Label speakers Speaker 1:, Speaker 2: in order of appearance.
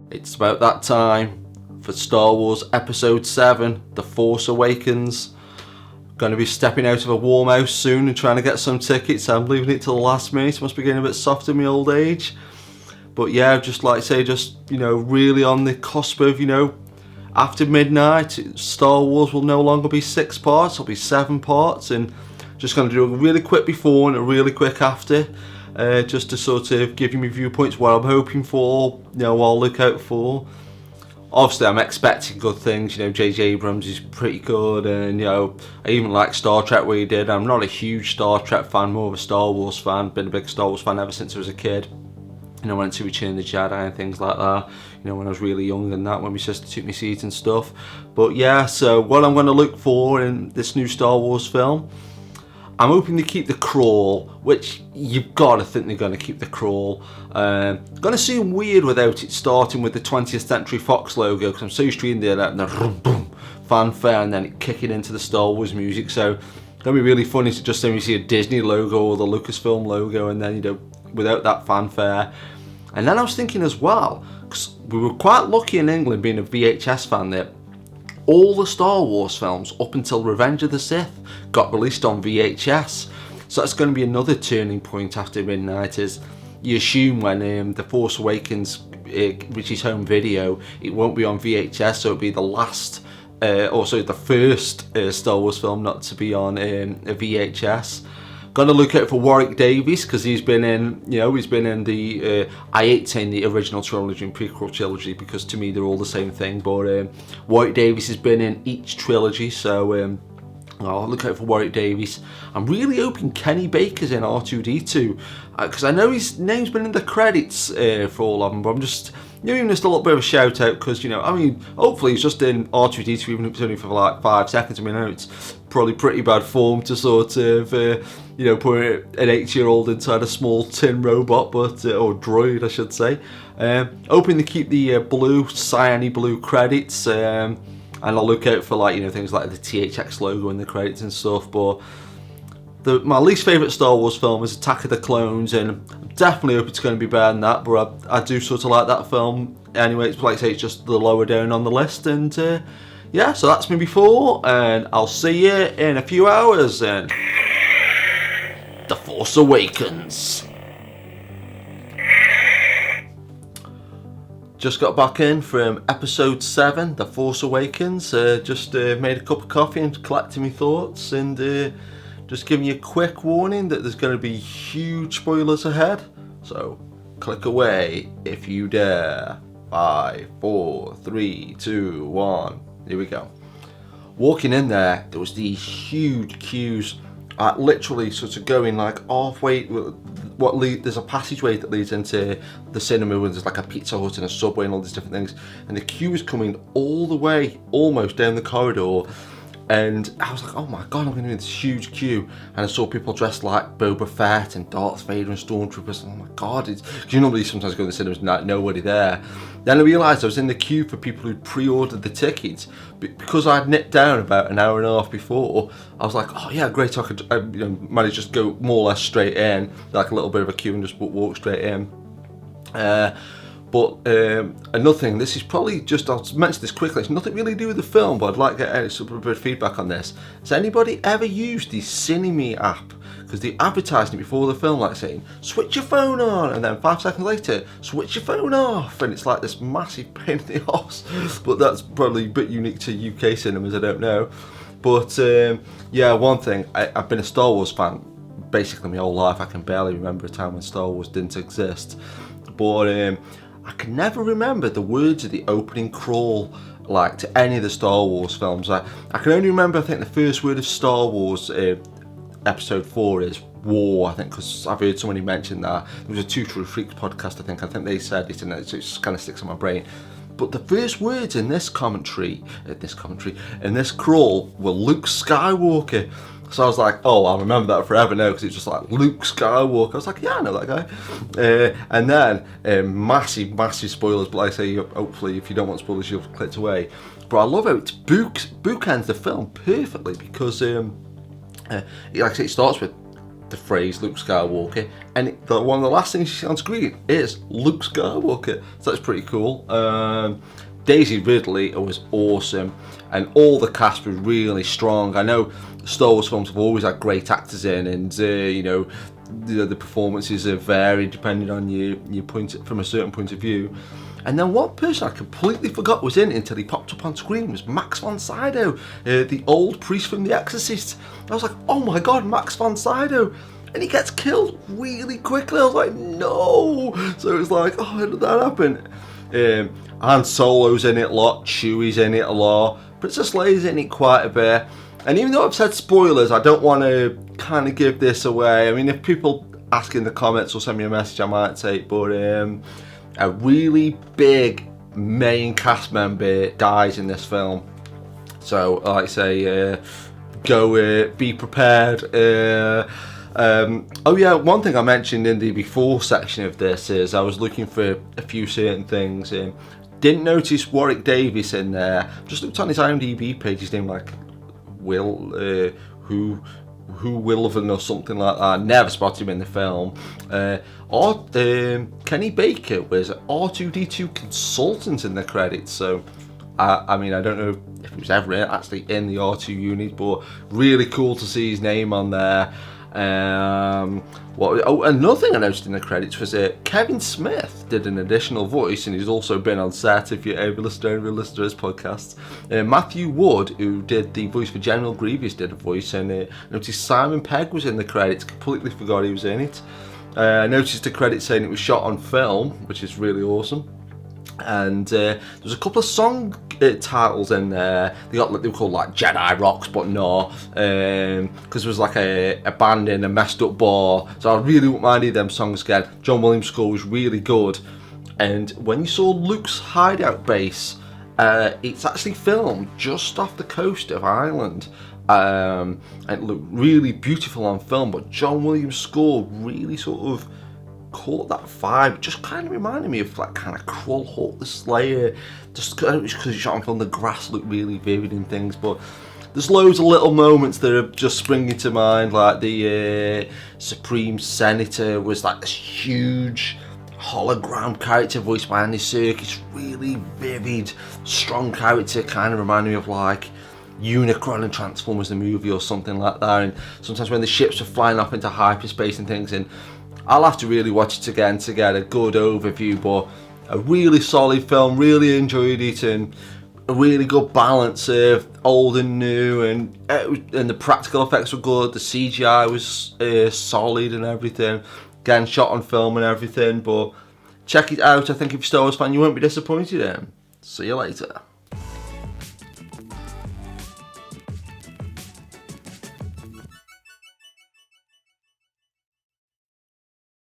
Speaker 1: It's about that time for Star Wars Episode 7, The Force Awakens. Going to be stepping out of a warm house soon and trying to get some tickets. I'm leaving it till the last minute. Must be getting a bit soft in my old age. But yeah, just like I say, really on the cusp of, after midnight, Star Wars will no longer be 6 parts, it'll be 7 parts. And just going to do a really quick before and a really quick after. Just to sort of give you my viewpoints, what I'm hoping for, what I'll look out for. Obviously, I'm expecting good things. J.J. Abrams is pretty good, and I even like Star Trek where he did. I'm not a huge Star Trek fan, more of a Star Wars fan. Been a big Star Wars fan ever since I was a kid. Went to Return of the Jedi and things like that. When I was really young and that, when my sister took me seats and stuff. But yeah, so what I'm going to look for in this new Star Wars film. I'm hoping to keep the crawl, which you've got to think they're going to keep the crawl. Going to seem weird without it starting with the 20th Century Fox logo, because I'm so used to reading that and the boom fanfare and then it kicking into the Star Wars music. So it's going to be really funny to just see a Disney logo or the Lucasfilm logo and then, without that fanfare. And then I was thinking as well, because we were quite lucky in England being a VHS fan that all the Star Wars films up until Revenge of the Sith got released on VHS. So that's going to be another turning point after midnight, is you assume when The Force Awakens reaches home video, it won't be on VHS, so it'll be the last, also the first Star Wars film not to be on a VHS. Gonna look out for Warwick Davis, because he's been in, the, I hate saying the original trilogy and prequel trilogy, because to me they're all the same thing, but Warwick Davis has been in each trilogy, so I'll look out for Warwick Davis. I'm really hoping Kenny Baker's in R2-D2, because I know his name's been in the credits for all of them, but I'm just, even just a little bit of a shout out, because, hopefully he's just in R2-D2, even if it's only for like 5 seconds. I know it's probably pretty bad form to sort of, put an 8-year-old inside a small tin robot, or droid, I should say. Hoping to keep the blue, cyany blue credits, and I'll look out for things like the THX logo in the credits and stuff. But my least favourite Star Wars film is Attack of the Clones, and I'm definitely hope it's going to be better than that, but I do sort of like that film anyway. It's like I say, it's just the lower down on the list, and yeah, so that's me before, and I'll see you in a few hours, and The Force Awakens. Just got back in from Episode 7, The Force Awakens. Just made a cup of coffee and collecting my thoughts, and just giving you a quick warning that there's going to be huge spoilers ahead. So click away if you dare. 5, 4, 3, 2, 1. Here we go. Walking in there was these huge queues, literally sort of going like halfway. There's a passageway that leads into the cinema where there's like a Pizza Hut and a Subway and all these different things, and the queue is coming all the way almost down the corridor. And I was like, oh my god, I'm going to be in this huge queue. And I saw people dressed like Boba Fett and Darth Vader and Stormtroopers. And oh my god, because you normally sometimes go to the cinemas and nobody there. Then I realised I was in the queue for people who'd pre-ordered the tickets. Because I'd nipped down about an hour and a half before, I was like, oh yeah, great, I could manage to just go more or less straight in, like a little bit of a queue, and just walk straight in. But another thing, this is probably just, I'll mention this quickly, it's nothing really to do with the film, but I'd like to get some bit of feedback on this. Has anybody ever used the CineMe app? Because they advertised it before the film, like saying, switch your phone on, and then 5 seconds later, switch your phone off, and it's like this massive pain in the arse. But that's probably a bit unique to UK cinemas, I don't know. But yeah, one thing, I've been a Star Wars fan basically my whole life. I can barely remember a time when Star Wars didn't exist. But I can never remember the words of the opening crawl like to any of the Star Wars films. I can only remember, I think the first word of Star Wars Episode 4 is war, I think, because I've heard somebody mention that. There was a Two True Freaks podcast, I think they said it, and it just kind of sticks in my brain. But the first words in this commentary, in this crawl, were Luke Skywalker. So I was like, oh, I'll remember that forever now, because it's just like Luke Skywalker. I was like, yeah, I know that guy. And then massive spoilers, but like I say, hopefully if you don't want spoilers, you'll click away. But I love how it bookends the film perfectly, because like I say, it starts with the phrase Luke Skywalker, and one of the last things you see on screen is Luke Skywalker, so that's pretty cool. Daisy Ridley was awesome, and all the cast was really strong. I know Star Wars films have always had great actors in, and the performances are varied depending on your point from a certain point of view. And then one person I completely forgot was in it until he popped up on screen was Max von Sydow, the old priest from The Exorcist. I was like, oh my god, Max von Sydow! And he gets killed really quickly. I was like, no! So it was like, oh, how did that happen? Han Solo's in it a lot, Chewie's in it a lot, Princess Leia's in it quite a bit. And even though I've said spoilers, I don't want to kind of give this away. I mean, if people ask in the comments or send me a message, I might take, but a really big main cast member dies in this film. So, like I say, go be prepared. Oh yeah, one thing I mentioned in the before section of this is I was looking for a few certain things. Didn't notice Warwick Davis in there. Just looked on his IMDb page, his name like Will, who Willivan or something like that. Never spotted him in the film. Kenny Baker was R2D2 consultant in the credits, so I mean, I don't know if he was ever actually in the R2 unit, but really cool to see his name on there. Another thing I noticed in the credits was Kevin Smith did an additional voice, and he's also been on set. If you're able to listen to his podcast, Matthew Wood, who did the voice for General Grievous, did a voice, and I noticed Simon Pegg was in the credits. Completely forgot he was in it. I noticed the credits saying it was shot on film, which is really awesome. And there's a couple of song titles in there. They were called like Jedi Rocks, but no, because there was like a band in a messed up bar. So I really wouldn't mind them songs again. John Williams' score was really good. And when you saw Luke's hideout base, it's actually filmed just off the coast of Ireland. And it looked really beautiful on film, but John Williams' score really sort of caught that vibe. Just kind of reminded me of like kind of Krull Hut, the Slayer, just because it's shot on film. The grass looked really vivid and things, but there's loads of little moments that are just springing to mind, like the Supreme Senator was like this huge hologram character voiced by Andy Serkis, really vivid, strong character, kind of reminded me of like Unicron and Transformers the movie or something like that. And sometimes when the ships are flying off into hyperspace and things, and I'll have to really watch it again to get a good overview, but a really solid film, really enjoyed it, and a really good balance of old and new, and the practical effects were good, the CGI was solid and everything, again shot on film and everything, but check it out. I think if you're a Star Wars fan, you won't be disappointed in. See you later.